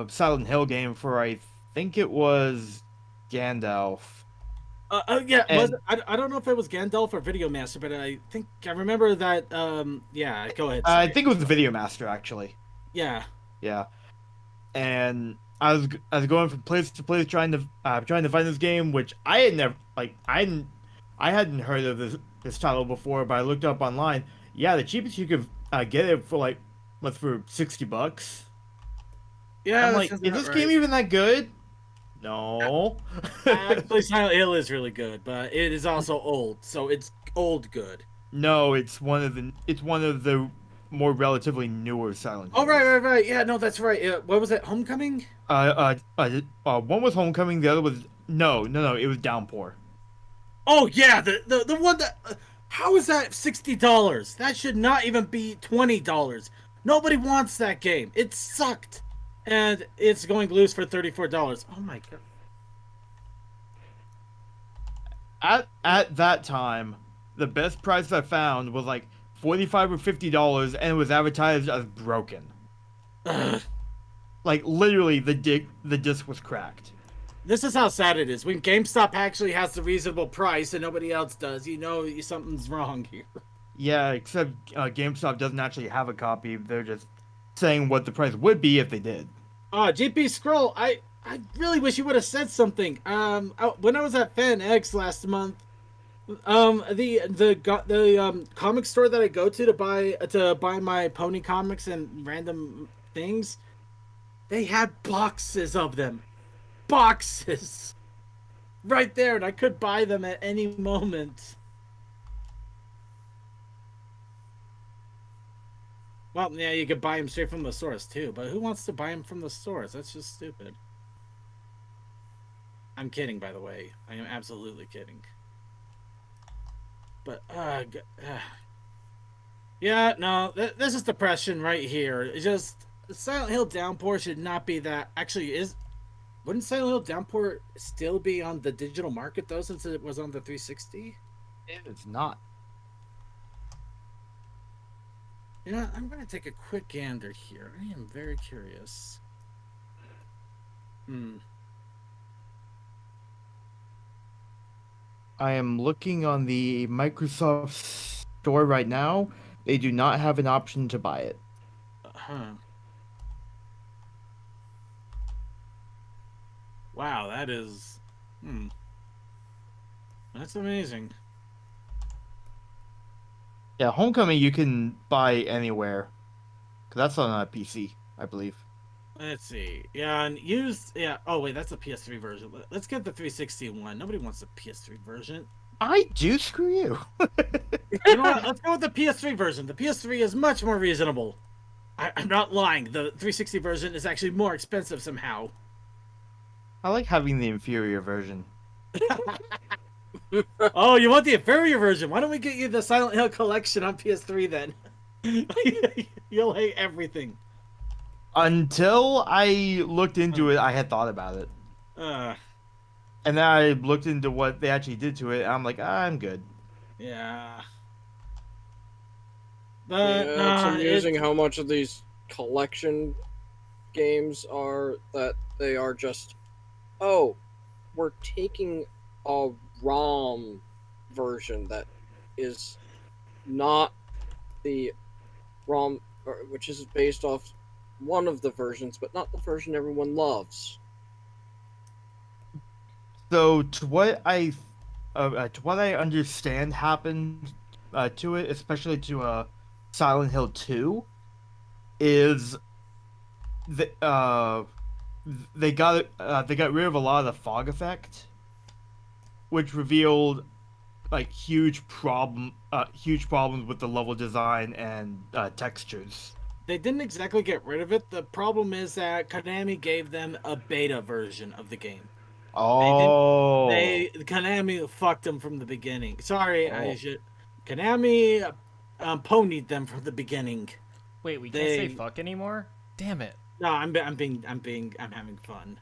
Silent Hill game for, I think it was Gandalf. Yeah, And- I don't know if it was Gandalf or Video Master, but I think I remember that. Yeah, go ahead. I sorry. think it was the Video Master actually. Yeah. Yeah, and I was going from place to place trying to find this game, which I had never I hadn't heard of this title before, but I looked up online. Yeah, the cheapest you could get it for like for $60. Yeah. I'm that like, sounds is about this right. game even that good? No. Actually, Silent Hill is really good, but it is also old, so it's old good. No, it's one of the more relatively newer Silent Hills. Oh right. Yeah, no, that's right. What was it? Homecoming? One was Homecoming, the other was no, it was Downpour. Oh yeah, the one that. How is that $60? That should not even be $20. Nobody wants that game. It sucked, and it's going loose for $34. Oh my God. At that time, the best price I found was like $45 or $50, and it was advertised as broken. Ugh. Like literally, the disc was cracked. This is how sad it is. When GameStop actually has the reasonable price and nobody else does, you know something's wrong here. Yeah, except GameStop doesn't actually have a copy. They're just saying what the price would be if they did. GP Scroll, I really wish you would have said something. When I was at Fan X last month, the comic store that I go to buy my pony comics and random things, they had boxes of them. Boxes right there, and I could buy them at any moment. Well, yeah, you could buy them straight from the source too, but who wants to buy them from the source? That's just stupid. I'm kidding, by the way. I am absolutely kidding. But yeah, no, this is depression right here. It's just Silent Hill Downpour should not be that. Actually, wouldn't Silent Hill Downpour still be on the digital market though, since it was on the 360? It's not. You know, I'm gonna take a quick gander here. I am very curious. I am looking on the Microsoft Store right now. They do not have an option to buy it. Wow, that is. That's amazing. Yeah, Homecoming you can buy anywhere. 'Cause that's on a PC, I believe. Let's see. Yeah, and used. Yeah. Oh wait, that's a PS3 version. Let's get the 360 one. Nobody wants the PS3 version. I do, screw you. You know what? Let's go with the PS3 version. The PS3 is much more reasonable. I'm not lying. The 360 version is actually more expensive somehow. I like having the inferior version. Oh, you want the inferior version? Why don't we get you the Silent Hill collection on PS3 then? You'll hate everything. Until I looked into it, I had thought about it. And then I looked into what they actually did to it, and I'm like, I'm good. Yeah. Yeah, But it's amusing how much of these collection games are that they are just, oh, we're taking a ROM version that is not the ROM, which is based off one of the versions, but not the version everyone loves. So to what I understand happened to it, especially to Silent Hill 2, is they got rid of a lot of the fog effect, which revealed like huge problems with the level design and textures. they didn't exactly get rid of it. The problem is that Konami gave them a beta version of the game. Oh, Konami fucked them from the beginning. Sorry, Oh. I should. Konami ponied them from the beginning. Wait, we can't say fuck anymore? Damn it. No, I'm having fun. I'm having fun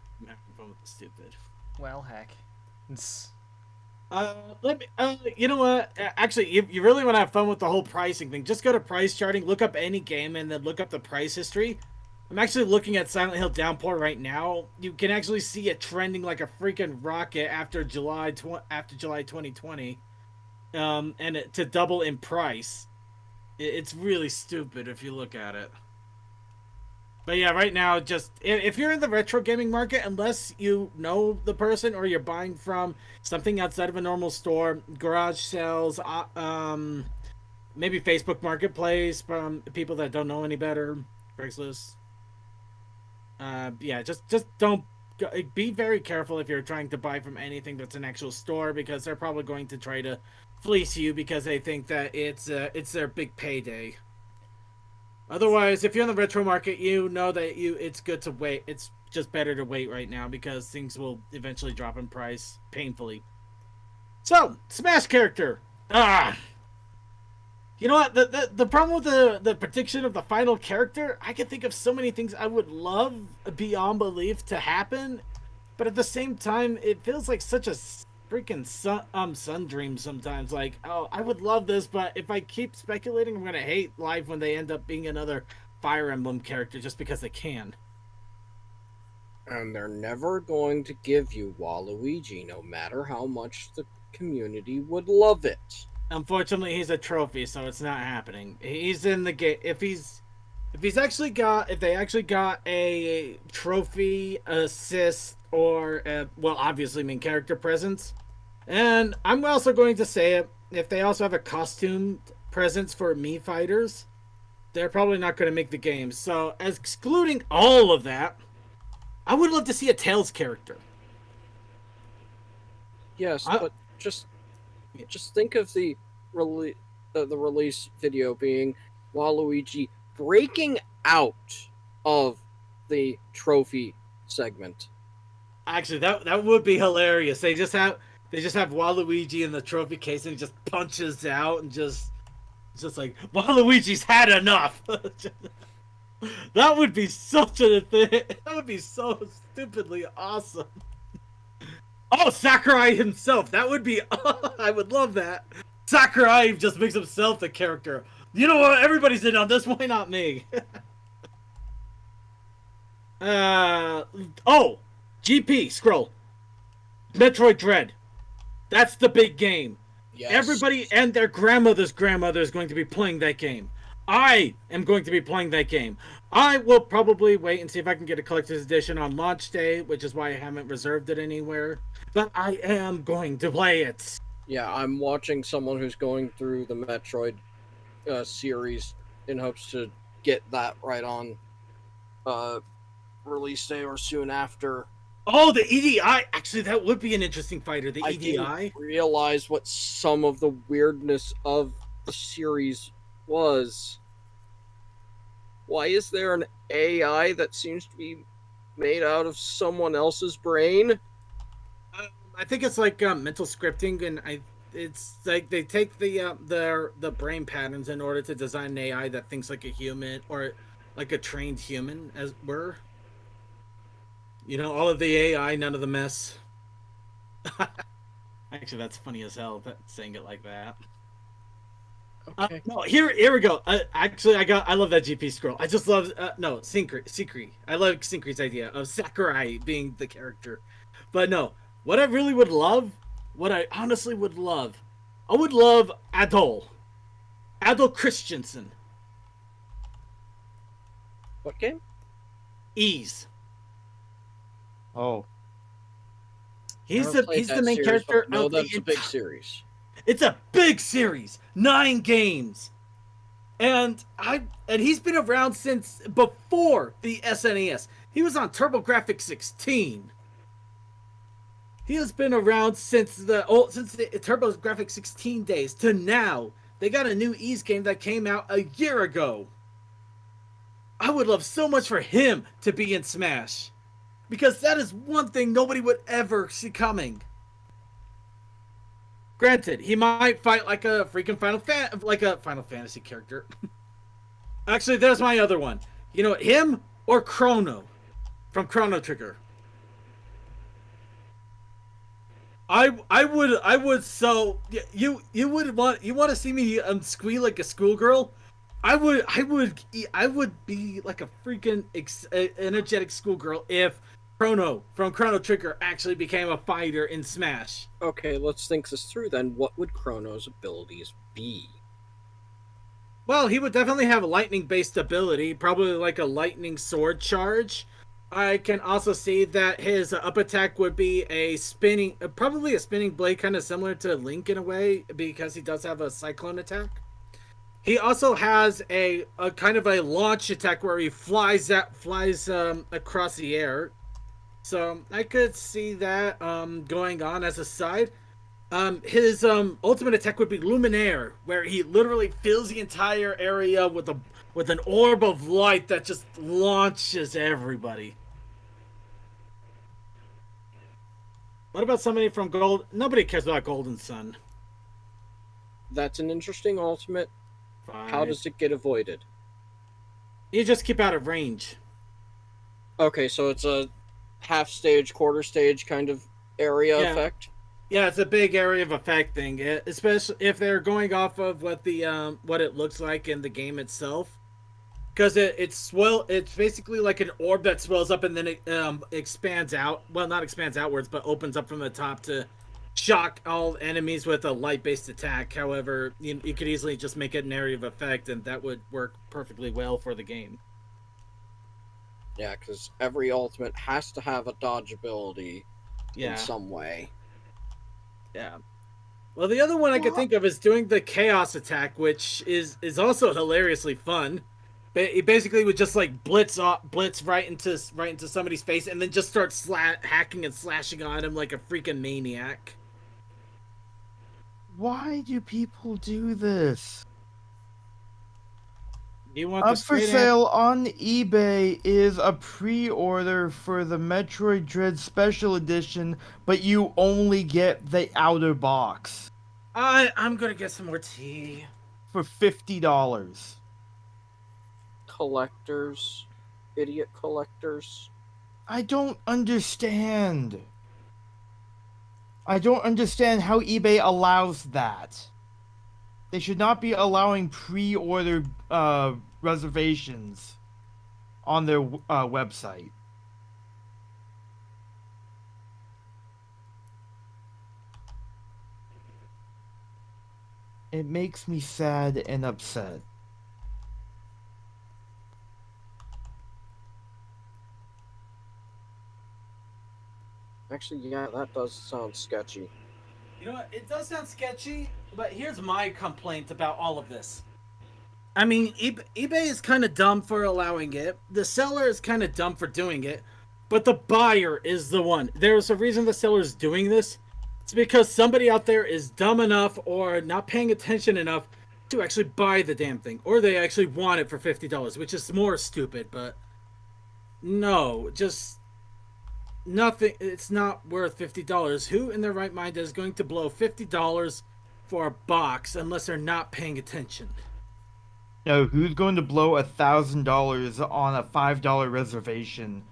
with the stupid. Well, heck. It's... You know what? Actually, you really want to have fun with the whole pricing thing. Just go to price charting, look up any game, and then look up the price history. I'm actually looking at Silent Hill Downpour right now. You can actually see it trending like a freaking rocket after July 2020, and to double in price. It's really stupid if you look at it. But yeah, right now, just if you're in the retro gaming market, unless you know the person or you're buying from something outside of a normal store, garage sales, maybe Facebook Marketplace from people that don't know any better, Craigslist. Yeah, just don't be very careful if you're trying to buy from anything that's an actual store, because they're probably going to try to fleece you because they think that it's their big payday. Otherwise, if you're in the retro market, you know that it's good to wait. It's just better to wait right now because things will eventually drop in price painfully. So, Smash character. You know what? The problem with the prediction of the final character, I can think of so many things I would love beyond belief to happen, but at the same time, it feels like such a freaking sun dream sometimes. Like, oh, I would love this, but if I keep speculating, I'm gonna hate life when they end up being another Fire Emblem character just because they can. And they're never going to give you Waluigi, no matter how much the community would love it. Unfortunately, he's a trophy, so it's not happening. He's in the game. If they actually got a trophy, assist, or well, obviously main character presence, and I'm also going to say it. If they also have a costume presence for Mii fighters, they're probably not going to make the game. So, excluding all of that, I would love to see a Tails character. Yes, but just think of the release video being Waluigi breaking out of the trophy segment. Actually, that would be hilarious. They just have Waluigi in the trophy case and he just punches out and just like, Waluigi's had enough. That would be such a thing. That would be so stupidly awesome. Oh, Sakurai himself. That would be. I would love that. Sakurai just makes himself the character. You know what? Everybody's in on this. Why not me? Oh, GP scroll. Metroid Dread. That's the big game. Yes. Everybody and their grandmother's grandmother is going to be playing that game. I am going to be playing that game. I will probably wait and see if I can get a collector's edition on launch day, which is why I haven't reserved it anywhere. But I am going to play it. Yeah, I'm watching someone who's going through the Metroid series in hopes to get that right on release day or soon after. Oh, the EDI. Actually, that would be an interesting fighter. The I EDI. didn't realize what some of the weirdness of the series was. Why is there an AI that seems to be made out of someone else's brain? I think it's like mental scripting, and it's like they take the brain patterns in order to design an AI that thinks like a human or like a trained human, as were. You know, all of the AI, none of the mess. Actually, that's funny as hell. Saying it like that. Okay. No, here we go. Actually, I love that GP scroll. I just love Sikri. I love Sikri's idea of Sakurai being the character. But no, what I really would love, what I honestly would love, I would love Adol Christensen. What game? Ease. Oh, He's Never the played that main series, character but no, of that's the a big series. It's a big series, 9 games, and he's been around since before the SNES. He was on TurboGrafx 16. He has been around since the TurboGrafx 16 days to now. They got a new Ease game that came out a year ago. I would love so much for him to be in Smash, because that is one thing nobody would ever see coming. Granted, he might fight like a freaking Final Fantasy character. Actually, there's my other one. You know, him or Chrono from Chrono Trigger. I would so you want to see me squeal like a schoolgirl? I would be like a freaking energetic schoolgirl if Chrono from Chrono Trigger actually became a fighter in Smash. Okay, let's think this through then. What would Chrono's abilities be? Well, he would definitely have a lightning-based ability, probably like a lightning sword charge. I can also see that his up attack would be probably a spinning blade, kind of similar to Link in a way, because he does have a cyclone attack. He also has a kind of a launch attack where he flies across the air. So I could see that going on as a side. His ultimate attack would be Luminaire, where he literally fills the entire area with an orb of light that just launches everybody. What about somebody from Gold? Nobody cares about Golden Sun. That's an interesting ultimate. Fine. How does it get avoided? You just keep out of range. Okay, so it's a half stage, quarter stage kind of area Yeah. effect. Yeah, it's a big area of effect thing, especially if they're going off of what it looks like in the game itself. Because it's basically like an orb that swells up and then it expands out. Well, not expands outwards, but opens up from the top to shock all enemies with a light-based attack. However, you could easily just make it an area of effect, and that would work perfectly well for the game. Yeah, because every ultimate has to have a dodge ability Yeah. in some way. Yeah. Well, the other one I could think of is doing the chaos attack, which is also hilariously fun. It basically would just like blitz right into somebody's face, and then just start hacking and slashing on him like a freaking maniac. why do people do this? You want Up the for straight sale on eBay is a pre-order for the Metroid Dread Special Edition, but you only get the outer box I'm gonna get some more tea. for $50. collectors, idiot collectors. I don't understand. I don't understand how eBay allows that. They should not be allowing pre-order reservations on their website. It makes me sad and upset. Actually, yeah, that does sound sketchy. You know what? It does sound sketchy, but here's my complaint about all of this. I mean, eBay is kind of dumb for allowing it. The seller is kind of dumb for doing it. But the buyer is the one. There's a reason the seller is doing this. It's because somebody out there is dumb enough or not paying attention enough to actually buy the damn thing. Or they actually want it for $50, which is more stupid. But no, just nothing. It's not worth $50. Who in their right mind is going to blow $50 for a box unless they're not paying attention? No, who's going to blow $1,000 on a $5 reservation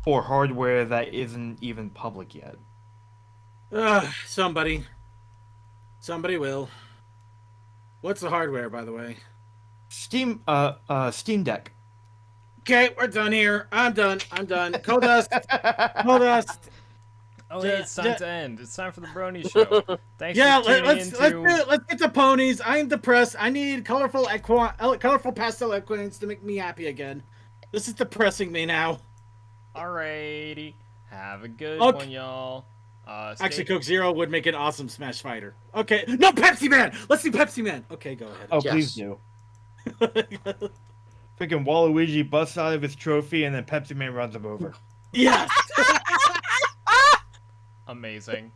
for hardware that isn't even public yet? Somebody will. What's the hardware, by the way? Steam Deck. Okay, we're done here. I'm done. Cold dust. Cold dust. Oh, hey, it's time to end. It's time for the Brony Show. Thanks Yeah, for tuning let's get to ponies. I am depressed. I need colorful pastel equines to make me happy again. This is depressing me now. Alrighty. Have a good Okay. one, y'all. Actually, Coke Zero would make an awesome Smash Fighter. Okay, no, Pepsi Man. Let's do Pepsi Man. Okay, go ahead. Oh, Yes. please do. Freaking Waluigi busts out of his trophy and then Pepsi Man runs him over. Yes. Amazing.